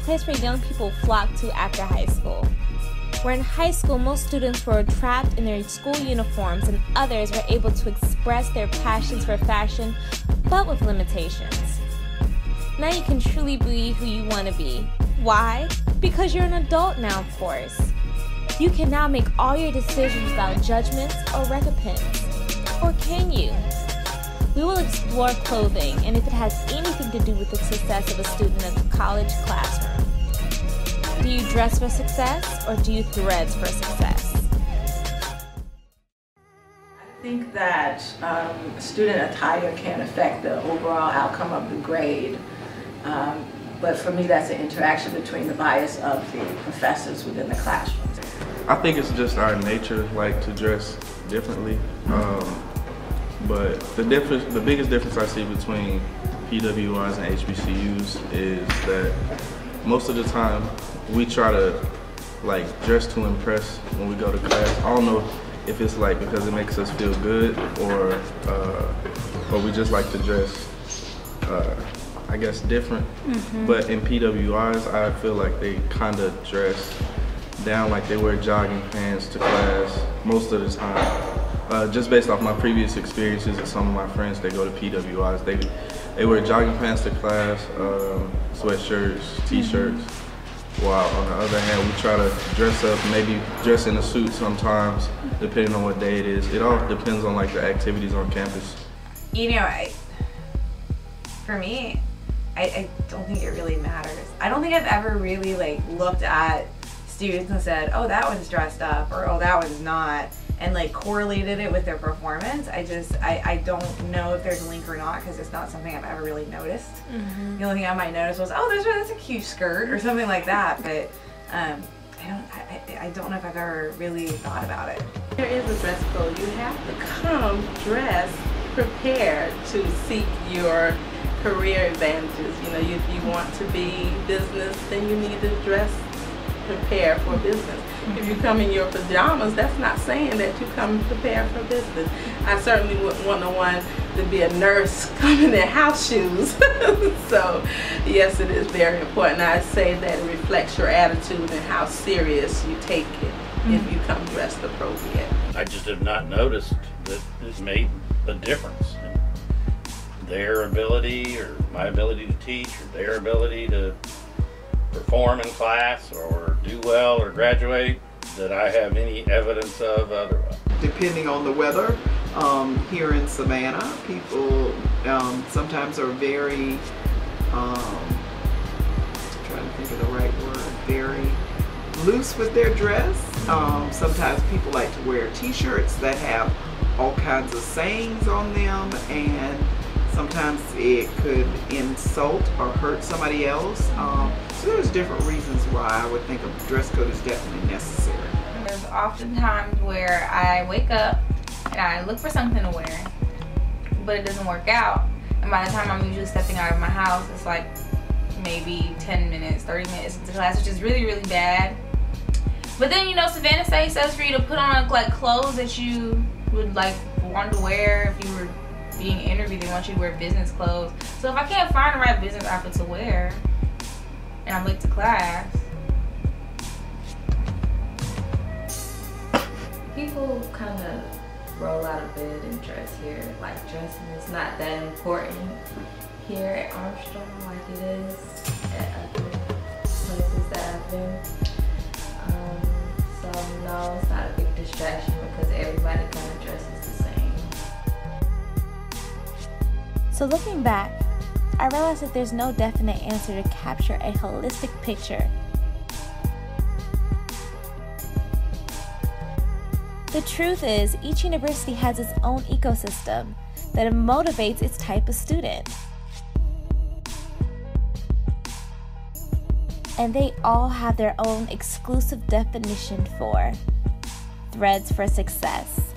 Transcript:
place where young people flock to after high school. Where in high school, most students were trapped in their school uniforms and others were able to express their passions for fashion, but with limitations. Now you can truly be who you want to be. Why? Because you're an adult now, of course. You can now make all your decisions without judgments or recompense. Or can you? We will explore clothing and if it has anything to do with the success of a student in a college classroom. Do you dress for success or do you threads for success? I think that student attire can affect the overall outcome of the grade. But for me, that's an interaction between the bias of the professors within the classroom. I think it's just our nature, like, to dress differently. But the biggest difference I see between PWIs and HBCUs is that most of the time we try to like dress to impress when we go to class. I don't know if it's like because it makes us feel good or we just like to dress I guess different. But in PWIs I feel like they kind of dress down, like they wear jogging pants to class most of the time. Just based off my previous experiences and some of my friends that go to PWIs, they wear jogging pants to class, sweatshirts, t-shirts, while on the other hand we try to dress up, maybe dress in a suit sometimes, depending on what day it is. It all depends on like the activities on campus. You know, for me, I don't think it really matters. I don't think I've ever really like looked at students and said, oh, that one's dressed up, or oh, that one's not, and like correlated it with their performance. I don't know if there's a link or not because it's not something I've ever really noticed. The only thing I might notice was, oh, that's a cute skirt or something like that, but I don't know if I've ever really thought about it. There is a dress code. You have to come dressed, prepared to seek your career advantages. You know, if you want to be business, then you need to dress prepared for business. If you come in your pajamas, that's not saying that you come prepared for business. I certainly wouldn't want no one to be a nurse coming in house shoes. So yes, it is very important. I say that it reflects your attitude and how serious you take it if you come dressed appropriate. I just have not noticed that it's made a difference in their ability or my ability to teach or their ability to perform in class or do well or graduate, that I have any evidence of otherwise. Depending on the weather, here in Savannah, people sometimes are very, trying to think of the right word, very loose with their dress. Sometimes people like to wear t-shirts that have all kinds of sayings on them, and sometimes it could insult or hurt somebody else. So there's different reasons why I would think a dress code is definitely necessary. There's often times where I wake up and I look for something to wear, but it doesn't work out. And by the time I'm usually stepping out of my house, it's like maybe 10 minutes, 30 minutes into class, which is really, really bad. But then, you know, Savannah State says for you to put on like clothes that you would like want to wear if you were being interviewed. They want you to wear business clothes. So if I can't find the right business outfit to wear and I'm late to class, people kind of roll out of bed and dress here. Like, dressing is not that important here at Armstrong like it is at other places that I've been. So no, it's not a big distraction because everybody kind of dresses the same. So looking back, I realized that there's no definite answer to capture a holistic picture. The truth is, each university has its own ecosystem that motivates its type of student. And they all have their own exclusive definition for threads for success.